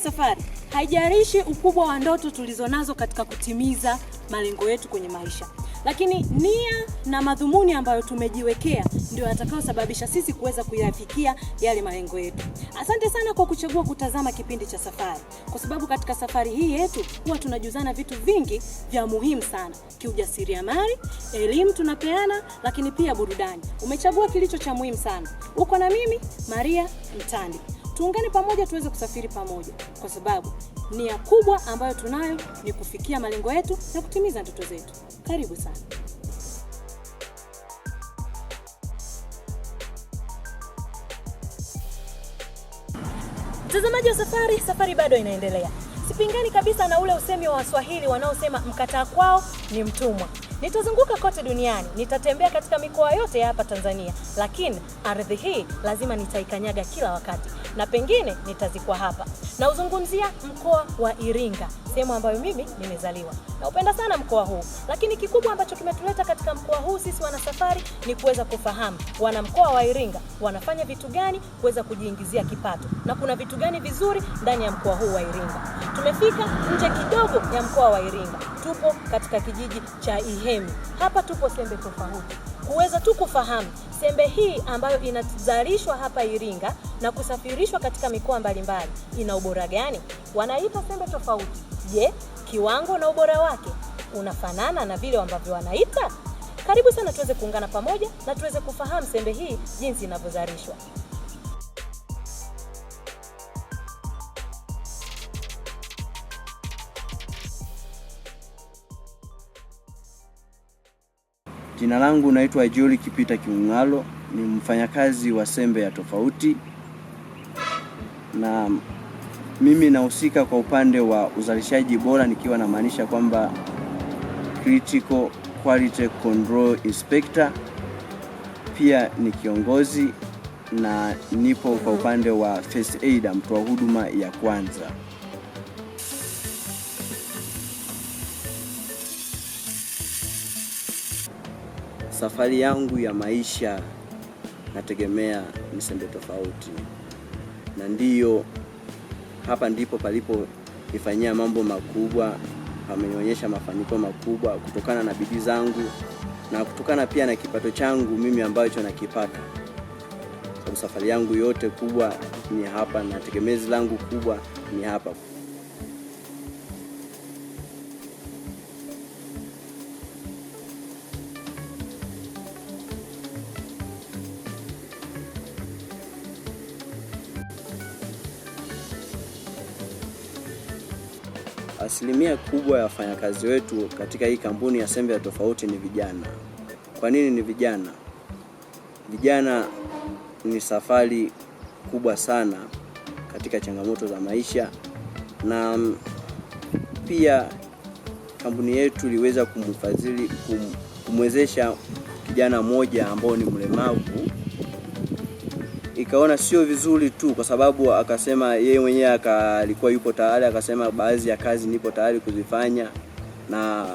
safari, haijalishi ukubwa wa ndoto tulizonazo katika kutimiza malengo yetu kwenye maisha, lakini nia na madhumuni ambayo tumejiwekea ndio yatakayosababisha sisi kuweza kuyafikia yale malengo yetu. Asante sana kwa kuchagua kutazama kipindi cha Safari, kwa sababu katika safari hii yetu huwa tunajuzana vitu vingi vya muhimu sana, kiujasiriamali, elimu tunapeana, lakini pia burudani. Umechagua kilicho cha muhimu sana. Uko na mimi Maria Mtandi. Tuungane pamoja tuweze kusafiri pamoja, kwa sababu nia kubwa ambayo tunayo ni kufikia malengo yetu na kutimiza ndoto zetu. Karibu sana. Mtazamaji wa Safari, safari bado inaendelea. Sipingani kabisa na ule usemi wa Waswahili wanaosema mkataa kwao ni mtumwa. Nitazunguka kote duniani, nitatembea katika mikoa yote ya hapa Tanzania, lakini ardhi hii lazima nitaikanyaga kila wakati, na pengine nitazikwa hapa. Na uzungumzia mkoa wa Iringa, sehemu ambayo mimi nimezaliwa. Naupenda sana mkoa huu, lakini kikubwa ambacho kimetuleta katika mkoa huu sisi wana Safari ni kuweza kufahamu wana mkoa wa Iringa wanafanya vitu gani kuweza kujiingizia kipato, na kuna vitu gani vizuri ndani ya mkoa huu wa Iringa. Tumefika nje kidogo ya mkoa wa Iringa. Tupo katika kijiji cha Ihemi. Hapa tupo sembe tofauti. Kuweza tu kufahamu sembe hii ambayo inazalishwa hapa Iringa na kusafirishwa katika mikoa mbalimbali ina ubora gani? Wanaita sembe tofauti. Je, kiwango na ubora wake unafanana na vile ambavyo wanaita? Karibu sana tuweze kuungana pamoja na tuweze kufahamu sembe hii jinsi inavyozalishwa. Jina langu naitwa Joel Kipita Kiungalo, ni mfanyakazi wa sembe ya tofauti, na mimi nahusika kwa upande wa uzalishaji bora, nikiwa na maanisha kwamba Critical Quality Control Inspector. Pia ni kiongozi na nipo kwa upande wa First Aid, mtoa huduma ya kwanza. Safari yangu ya maisha nategemea ni sembe tofauti, na ndiyo hapa ndipo palipo nifanyia mambo makubwa, amenionyesha mafanikio makubwa kutokana na bidii zangu na kutokana pia na kipato changu mimi ambacho nakipata. Sababu safari yangu yote kubwa ni hapa na tegemezi langu kubwa ni hapa. Asilimia kubwa ya wafanyakazi wetu katika hii kampuni ya sembe ya tofauti ni vijana. Kwa nini ni vijana? Vijana ni safari kubwa sana katika changamoto za maisha, na pia kampuni yetu iliweza kumwezesha kijana mmoja ambao ni mlemavu. Ikaona sio vizuri tu, kwa sababu akasema yeye mwenyewe alikuwa yupo tayari, akasema baadhi ya kazi nipo tayari kuzifanya, na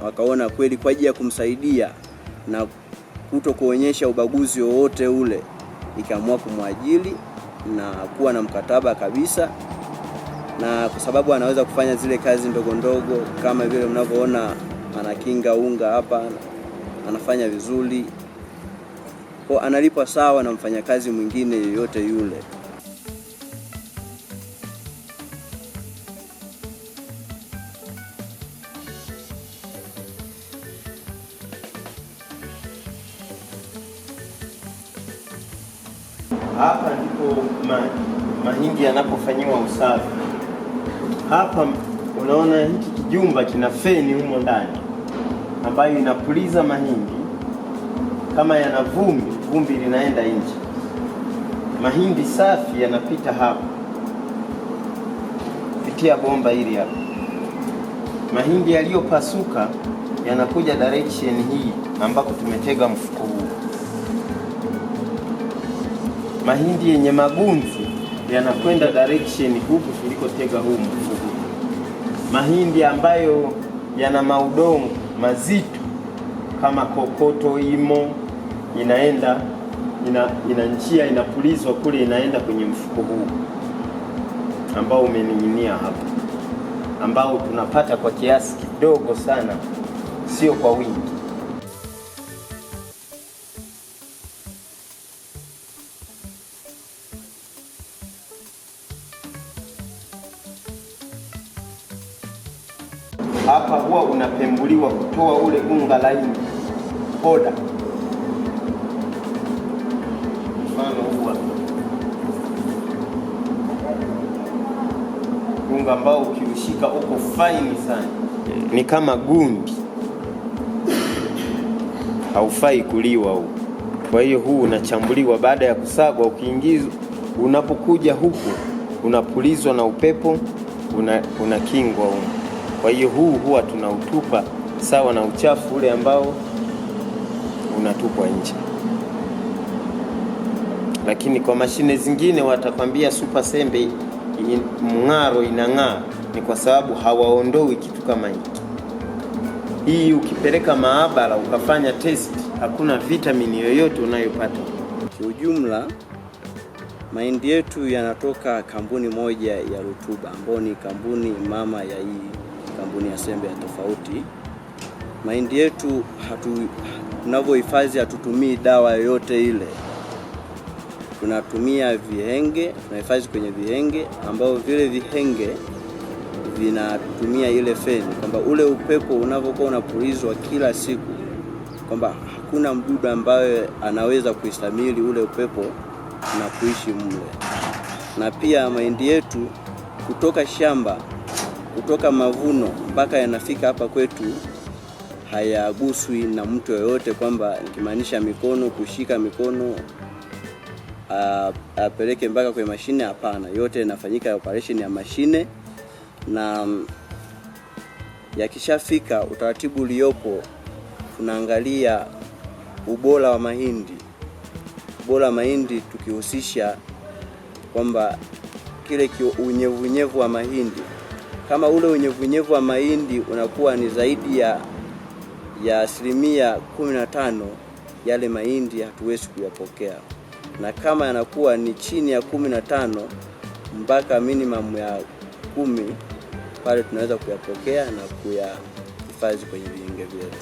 wakaona kweli kwa ajili ya kumsaidia na kutokuonyesha ubaguzi wowote ule, ikaamua kumwajiri na kuwa na mkataba kabisa, na kwa sababu anaweza kufanya zile kazi ndogo ndogo kama vile mnavyoona anakinga unga hapa, anafanya vizuri, kwa analipwa sawa na mfanyakazi mwingine yoyote yule. Hapa ndipo mahindi yanapofanyiwa usafi. Hapa unaona hiki kijumba kina feni humo ndani ambayo inapuliza mahindi. Kama yana vumbi linaenda nje. Mahindi safi yanapita hapa kupitia bomba hili hapa. Mahindi yaliyopasuka yanakuja direction hii ambako tumetega mfuko huu. Mahindi yenye magunzi yanakwenda direction huku tulikotega huu mfuko. Mahindi ambayo yana maudongo mazito kama kokoto imo ina njia inapulizwa kule, inaenda kwenye mfuko huu. ambao umening'inia hapa, ambao tunapata kwa kiasi kidogo sana, sio kwa wingi. Hapa huwa unapembuliwa kutoa ule unga laini poda. Mfano huwa unga ambao ukiushika uko faini sana, ni kama gundi, haufai kuliwa huu. Kwa hiyo huu unachambuliwa baada ya kusagwa, ukiingizwa, unapokuja huku unapulizwa na upepo, unakingwa huko. Kwa hiyo huu huwa tunautupa sawa na uchafu ule ambao unatupwa nje. Lakini kwa mashine zingine watakwambia super sembe mng'aro inang'aa, ni kwa sababu hawaondoi kitu kama hiki. Hii ukipeleka maabara ukafanya test, hakuna vitamini yoyote unayopata. Kiujumla, mahindi yetu yanatoka kampuni moja ya rutuba, ambayo ni kampuni mama ya hii kampuni ya sembe ya Tofauti. Mahindi yetu tunavyohifadhi hatutumii dawa yoyote ile. Tunatumia vihenge, tunahifadhi kwenye vihenge ambao vile vihenge vinatumia ile feni, kwamba ule upepo unavyokuwa unapulizwa kila siku, kwamba hakuna mdudu ambaye anaweza kuistamili ule upepo na kuishi mle. Na pia mahindi yetu kutoka shamba, kutoka mavuno mpaka yanafika hapa kwetu, hayaguswi na mtu yoyote, kwamba nikimaanisha mikono, kushika mikono apeleke mpaka kwenye mashine. Hapana, yote inafanyika operation ya mashine, na yakishafika utaratibu uliopo, tunaangalia ubora wa mahindi. Ubora wa mahindi tukihusisha kwamba kile unyevunyevu wa mahindi, kama ule unyevunyevu wa mahindi unakuwa ni zaidi ya 15%, yale mahindi hatuwezi kuyapokea, na kama yanakuwa ni chini ya 15 mpaka minimum ya 10, pale tunaweza kuyapokea na kuyahifadhi kwenye vihenge vyetu.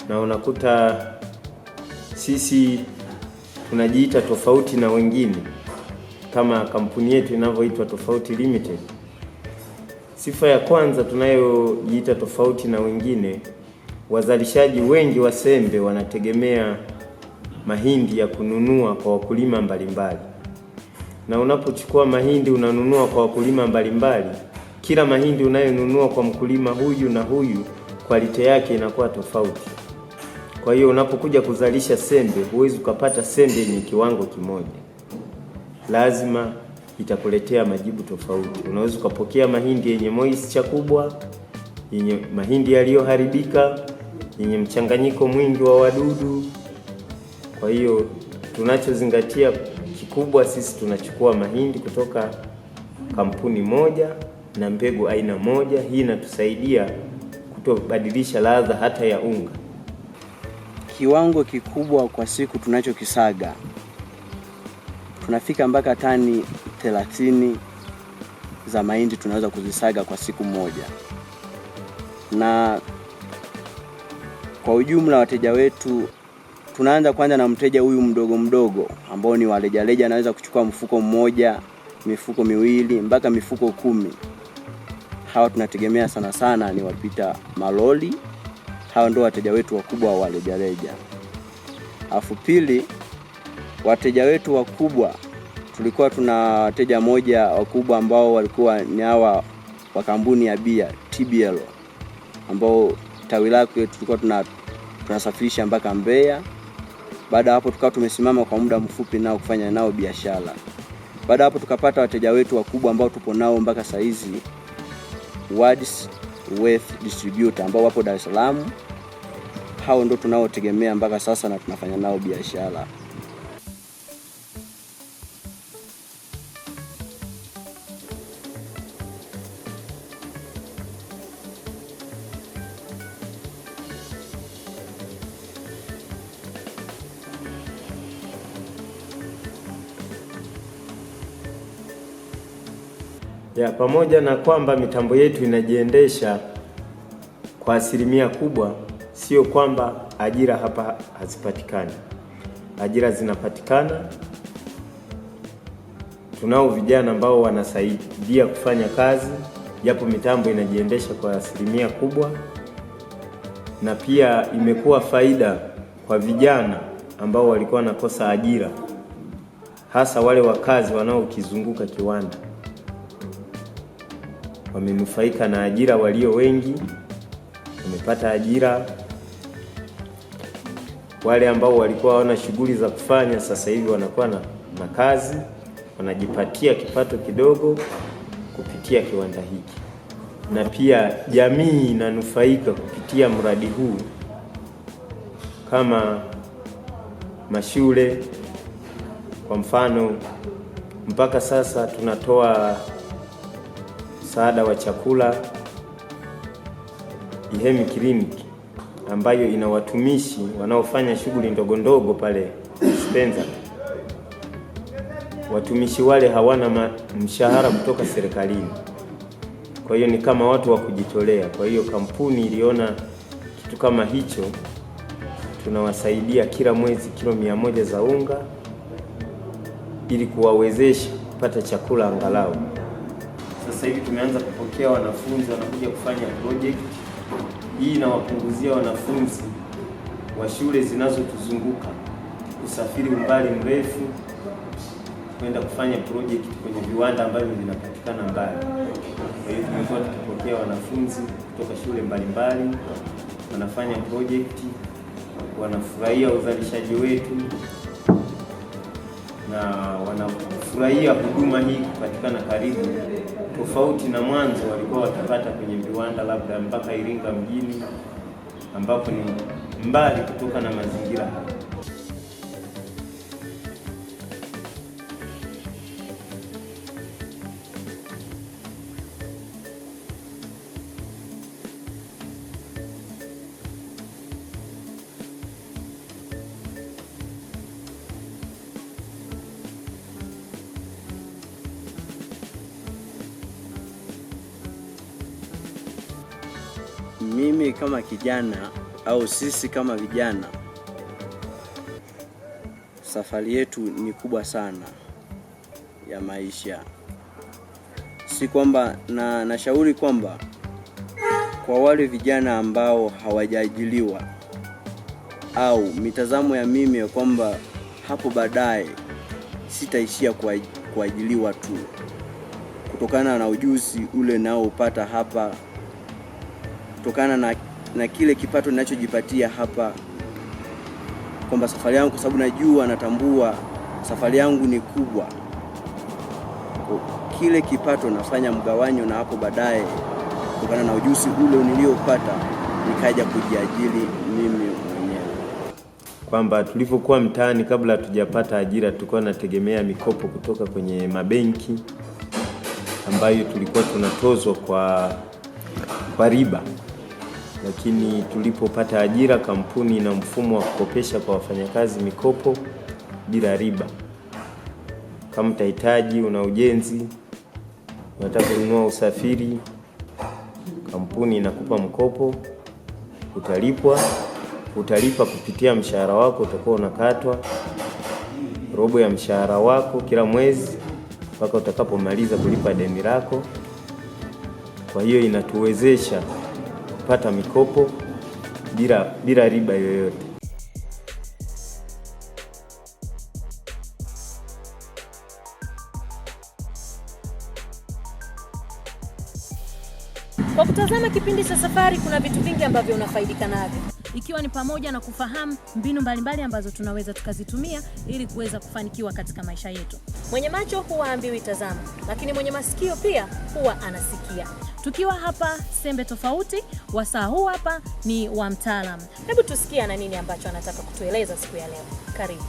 Na unakuta sisi tunajiita tofauti na wengine, kama kampuni yetu inavyoitwa Tofauti Limited. Sifa ya kwanza tunayojiita tofauti na wengine, wazalishaji wengi wa sembe wanategemea mahindi ya kununua kwa wakulima mbalimbali. Na unapochukua mahindi unanunua kwa wakulima mbalimbali, kila mahindi unayonunua kwa mkulima huyu na huyu, quality yake inakuwa tofauti. Kwa hiyo unapokuja kuzalisha sembe, huwezi ukapata sembe yenye kiwango kimoja. Lazima itakuletea majibu tofauti. Unaweza ukapokea mahindi yenye moisture kubwa, yenye mahindi yaliyoharibika, yenye mchanganyiko mwingi wa wadudu. Kwa hiyo tunachozingatia kikubwa, sisi tunachukua mahindi kutoka kampuni moja na mbegu aina moja. Hii inatusaidia kutobadilisha ladha hata ya unga. Kiwango kikubwa kwa siku tunachokisaga, tunafika mpaka tani 30 za mahindi tunaweza kuzisaga kwa siku moja. Na kwa ujumla wateja wetu, tunaanza kwanza na mteja huyu mdogo mdogo ambao ni waleja, anaweza kuchukua mfuko mmoja, mifuko miwili mpaka mifuko 10. Hawa tunategemea sana sana ni wapita maloli. Hawa ndio wateja wetu wakubwa wa rejareja. Alafu pili, wateja wetu wakubwa, tulikuwa tuna wateja moja wakubwa ambao walikuwa ni hawa wa kampuni ya bia TBL, ambao tawi lake tulikuwa tunasafirisha mpaka Mbeya. Baada hapo tukawa tumesimama kwa muda mfupi nao kufanya nao biashara. Baada hapo tukapata wateja wetu wakubwa ambao tupo nao mpaka saizi, Words Wealth Distributor, ambao wapo Dar es Salaam, hao ndo tunaotegemea mpaka sasa na tunafanya nao biashara. Pamoja na kwamba mitambo yetu inajiendesha kwa asilimia kubwa, sio kwamba ajira hapa hazipatikani. Ajira zinapatikana. Tunao vijana ambao wanasaidia kufanya kazi, japo mitambo inajiendesha kwa asilimia kubwa, na pia imekuwa faida kwa vijana ambao walikuwa wanakosa ajira, hasa wale wakazi wanaokizunguka kiwanda. Wamenufaika na ajira, walio wengi wamepata ajira. Wale ambao walikuwa hawana shughuli za kufanya sasa hivi wanakuwa na kazi, wanajipatia kipato kidogo kupitia kiwanda hiki. Na pia jamii inanufaika kupitia mradi huu, kama mashule. Kwa mfano, mpaka sasa tunatoa msaada wa chakula Ihemi Clinic, ambayo ina watumishi wanaofanya shughuli ndogo ndogo pale Spencer. Watumishi wale hawana mshahara kutoka serikalini, kwa hiyo ni kama watu wa kujitolea. Kwa hiyo kampuni iliona kitu kama hicho, tunawasaidia kila mwezi kilo 100 za unga ili kuwawezesha kupata chakula angalau. Sasa hivi tumeanza kupokea wanafunzi wanakuja kufanya project. Hii inawapunguzia wanafunzi wa shule zinazotuzunguka usafiri umbali mrefu kwenda kufanya project kwenye viwanda ambavyo vinapatikana mbali. Kwa hiyo tumekuwa tukipokea wanafunzi kutoka shule mbalimbali, wanafanya project, wanafurahia uzalishaji wetu na wanafurahia huduma hii kupatikana karibu, tofauti na mwanzo walikuwa wakipata kwenye viwanda labda mpaka Iringa mjini, ambapo ni mbali kutoka na mazingira haya. Mimi kama kijana au sisi kama vijana, safari yetu ni kubwa sana ya maisha. Si kwamba nashauri kwamba kwa wale vijana ambao hawajaajiliwa, au mitazamo ya mimi ya kwamba hapo baadaye sitaishia kuajiliwa tu kutokana na ujuzi ule nao upata hapa, kutokana na kile kipato ninachojipatia hapa, kwamba safari yangu, kwa sababu najua, natambua safari yangu ni kubwa, kile kipato nafanya mgawanyo, na hapo baadaye kutokana na ujuzi ule niliopata nikaja kujiajiri mimi mwenyewe. Kwamba tulipokuwa mtaani kabla hatujapata ajira, tulikuwa tunategemea mikopo kutoka kwenye mabenki ambayo tulikuwa tunatozwa kwa riba. Lakini tulipopata ajira, kampuni ina mfumo wa kukopesha kwa wafanyakazi mikopo bila riba. Kama utahitaji, una ujenzi, unataka kununua usafiri, kampuni inakupa mkopo, utalipa kupitia mshahara wako. Utakuwa unakatwa robo ya mshahara wako kila mwezi mpaka utakapomaliza kulipa deni lako. Kwa hiyo inatuwezesha kupata mikopo bila riba yoyote. Kwa kutazama kipindi cha Safari, kuna vitu vingi ambavyo unafaidika navyo. ikiwa ni pamoja na kufahamu mbinu mbalimbali ambazo tunaweza tukazitumia ili kuweza kufanikiwa katika maisha yetu. Mwenye macho huwa haambiwi tazama, lakini mwenye masikio pia huwa anasikia. Tukiwa hapa Sembe Tofauti, wasaa huu hapa ni wa mtaalamu. Hebu tusikie na nini ambacho anataka kutueleza siku ya leo. Karibu.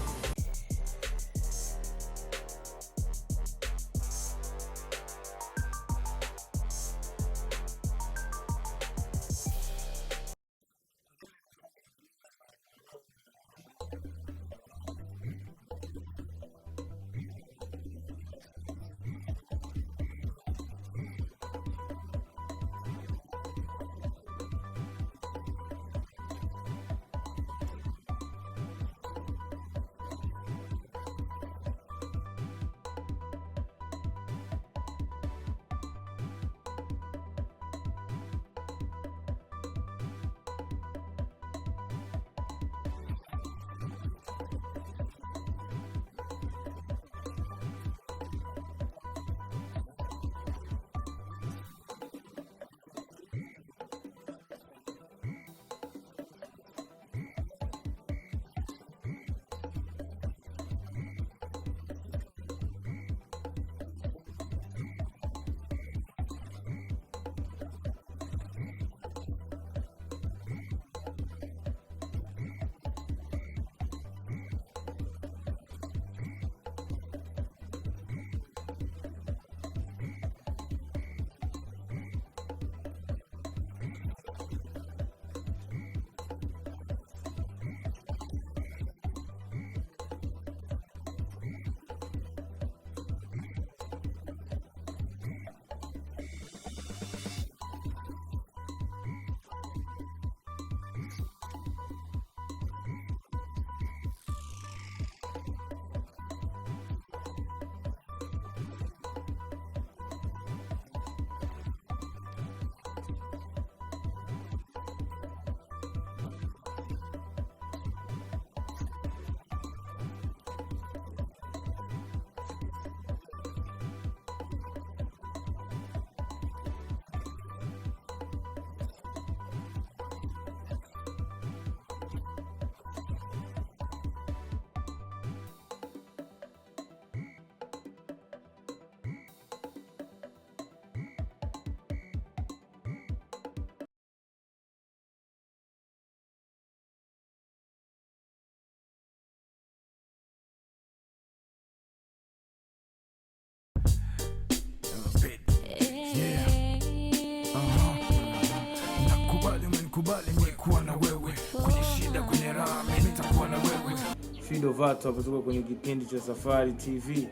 Kubali nikuwa na wewe kwenye shida, kwenye raha, mimi nitakuwa na wewe. Fido Vato kutoka kwenye kipindi cha Safari TV.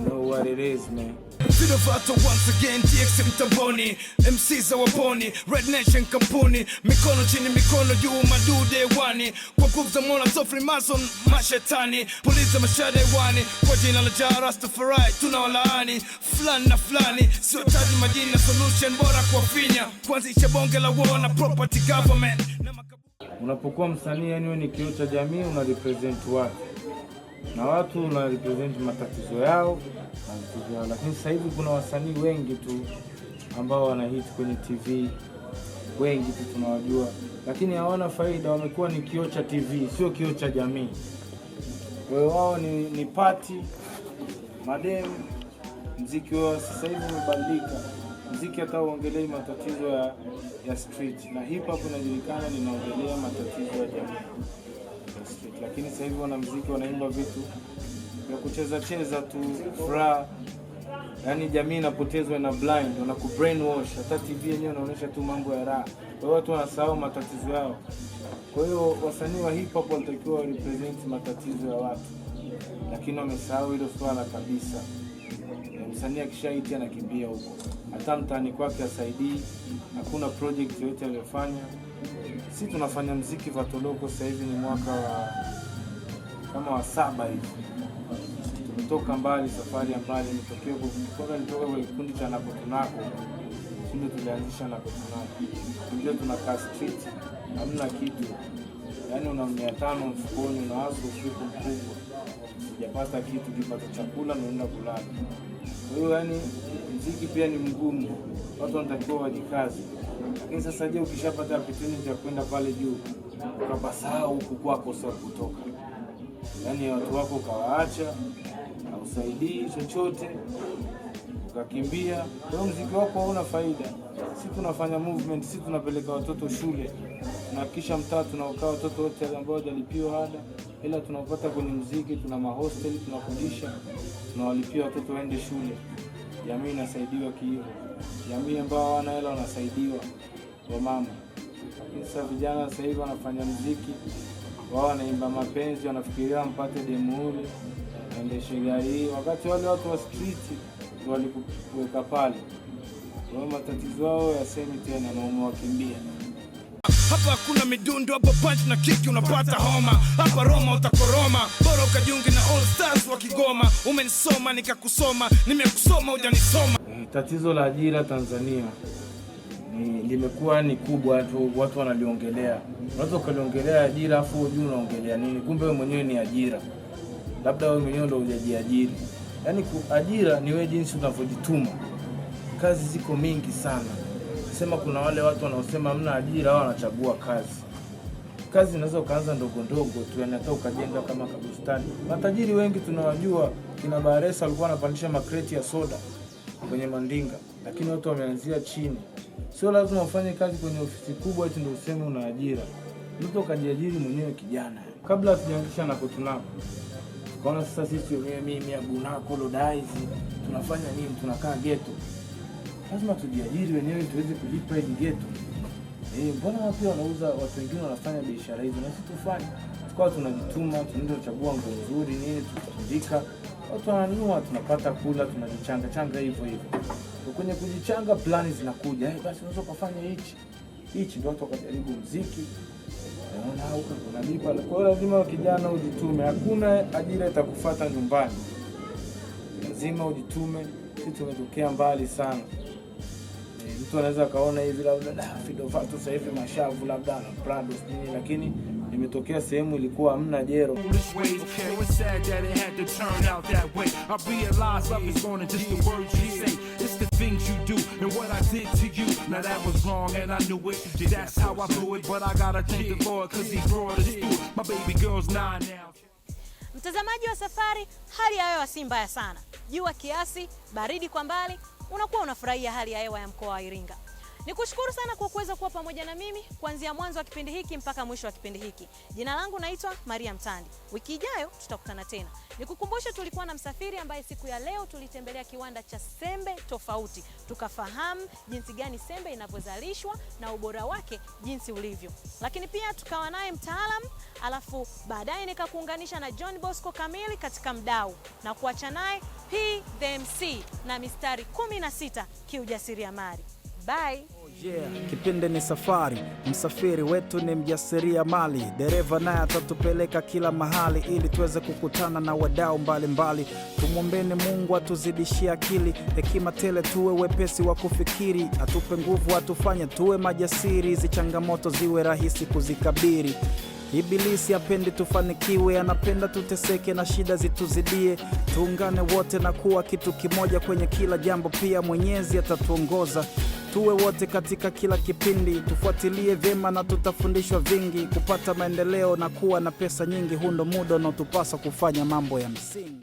Know what it is, man. Fido Vato once again, TX mtamboni, MCs waponi, Red Nation kampuni, mikono chini mikono juu, madude wani, kwa nguvu za Mola Sofri Mason mashetani, polisi mashade wani, kwa jina la Jah Rastafari tunawalaani, fulani na fulani, sio taji majina, solution bora kwa finya, kuanzisha bonge la war na property government. Unapokuwa msanii, yani wewe ni kioo cha jamii, una represent watu. Na watu una represent matatizo yao na vitu vyao. Lakini sasa hivi kuna wasanii wengi tu ambao wana hit kwenye TV. Wengi tu tunawajua, lakini hawana faida, wamekuwa ni kioo cha TV, sio kioo cha jamii. Kwa hiyo wao ni party, madem, muziki wao sasa hivi umebadilika. Muziki hata uongelei matatizo ya street, na hip hop inajulikana linaongelea matatizo ya jamii ya street. Lakini sasa hivi wana muziki wanaimba vitu vya kucheza tu, furaha. Yaani jamii inapotezwa na blind, wanaku brainwash. Hata TV yenyewe inaonyesha tu mambo ya raha. Kwa hiyo watu wanasahau matatizo yao. Kwa hiyo wasanii wa hip hop wanatakiwa represent matatizo ya watu, lakini wamesahau hilo swala kabisa. Msanii akishaiti anakimbia huko, hata mtaani kwake asaidii, hakuna project yoyote aliyofanya. Sisi tunafanya muziki Vatoloko, sasa hivi ni mwaka wa kama wa 7 hivi. Tumetoka mbali, safari ya mbali, nitoka kwa kikundi cha Nakotunako. Ndio tulianzisha Nakotunako. Ndio tunakaa street, hamna kitu. Yaani una 500 mfukoni, unaanza usiku mkubwa. Hujapata kitu, ukipata chakula unaenda kulala. Kwa hiyo yani muziki pia ni mgumu. Watu wanatakiwa wajikaze. Lakini sasa je, ukishapata opportunity ya kwenda pale juu, ukapasahau huku kwako sasa kutoka. Yaani watu wako ukawaacha, hausaidii chochote, ukakimbia. Kwa muziki wako hauna faida. Sisi tunafanya movement, sisi tunapeleka watoto shule. Na kisha mtaa tunaokaa watoto wote ambao hawajalipiwa ada, ila tunapata kwenye muziki, tuna mahostel tunafundisha, tunawalipia watoto waende shule. Jamii inasaidiwa kihivo. Jamii ambao hawana hela wanasaidiwa kwa mama. Sasa vijana sasa hivi wanafanya muziki, wao wanaimba mapenzi, wanafikiria mpate demuli, waendeshe gari, wakati wale watu wa street walikuweka pale. Kwa matatizo yao yasemi tena na umewakimbia. Hapa hakuna midundo, hapa punch na kick unapata homa. Hapa Roma utakoroma, bora ukajiunge na All Stars wa Kigoma. Umenisoma nikakusoma, nimekusoma hujanisoma. Tatizo la ajira Tanzania limekuwa ni kubwa, watu wanaliongelea. Unaweza ukaliongelea ajira afu hujui unaongelea nini, kumbe wewe mwenyewe ni ajira. Labda wewe mwenyewe ndio hujajiajiri. Yaani ajira ni wewe jinsi unavyojituma. Kazi ziko mingi sana. Sema kuna wale watu wanaosema hamna ajira, wao wanachagua kazi. Kazi inaweza ukaanza ndogo ndogo tu, yani hata ukajenga kama kabustani. Matajiri wengi tunawajua, kina Baresa walikuwa wanapandisha makreti ya soda kwenye mandinga, lakini watu wameanzia chini. Sio lazima ufanye kazi kwenye ofisi kubwa eti ndio useme una ajira. Mtu ukajiajiri mwenyewe kijana. Kabla tujaanzisha na kutunako, tukaona sasa sisi wenyewe mimi Abunako Lodaizi tunafanya nini? Tunakaa ghetto. Lazima tujiajiri wenyewe tuweze kulipa hili ghetto. Mbona watu wanauza, watu wengine wanafanya biashara hizo na sisi tufanye? Tukao tunajituma, tunaenda kuchagua nguo nzuri nini, tutundika. Watu wananunua, tunapata kula, tunajichanga changa hivyo hivyo. Kwenye kujichanga plani zinakuja. Basi unaweza kufanya hichi ndio watu wakajaribu muziki. Naona huko unalipa. Kwa hiyo lazima kijana ujitume. Hakuna ajira itakufuata nyumbani. Lazima ujitume. Sisi tumetokea mbali sana. Mtu anaweza kaona hivi labda Fido Fatu sasa hivi mashavu labda na Prado nini, lakini nimetokea sehemu ilikuwa hamna jero. Mtazamaji wa Safari, hali ya hewa si mbaya sana. Jua kiasi, baridi kwa mbali, unakuwa unafurahia hali ya hewa ya mkoa wa Iringa. Nikushukuru sana kwa kuweza kuwa pamoja na mimi kuanzia mwanzo wa kipindi hiki mpaka mwisho wa kipindi hiki. Jina langu naitwa Maria Mtandi. Wiki ijayo tutakutana tena. Nikukumbushe tulikuwa na msafiri ambaye siku ya leo tulitembelea kiwanda cha sembe tofauti. Tukafahamu jinsi gani sembe inavyozalishwa na ubora wake jinsi ulivyo. Lakini pia tukawa naye mtaalamu, alafu baadaye nikakuunganisha na John Bosco Kamili katika mdau na kuacha naye PTHMC na mistari 16 kiujasiriamali. Bye. Kipindi ni Safari, msafiri wetu ni mjasiriamali. Dereva naye atatupeleka kila mahali ili tuweze kukutana na wadau mbalimbali. Tumwombeni Mungu atuzidishie akili, hekima tele, tuwe wepesi wa kufikiri, atupe nguvu, atufanye tuwe majasiri, hizi changamoto ziwe rahisi kuzikabiri. Ibilisi hapendi tufanikiwe, anapenda tuteseke na shida zituzidie. Tuungane wote na kuwa kitu kimoja kwenye kila jambo, pia Mwenyezi atatuongoza. Tuwe wote katika kila kipindi, tufuatilie vyema na tutafundishwa vingi, kupata maendeleo na kuwa na pesa nyingi. Hundo muda unaotupasa kufanya mambo ya msingi.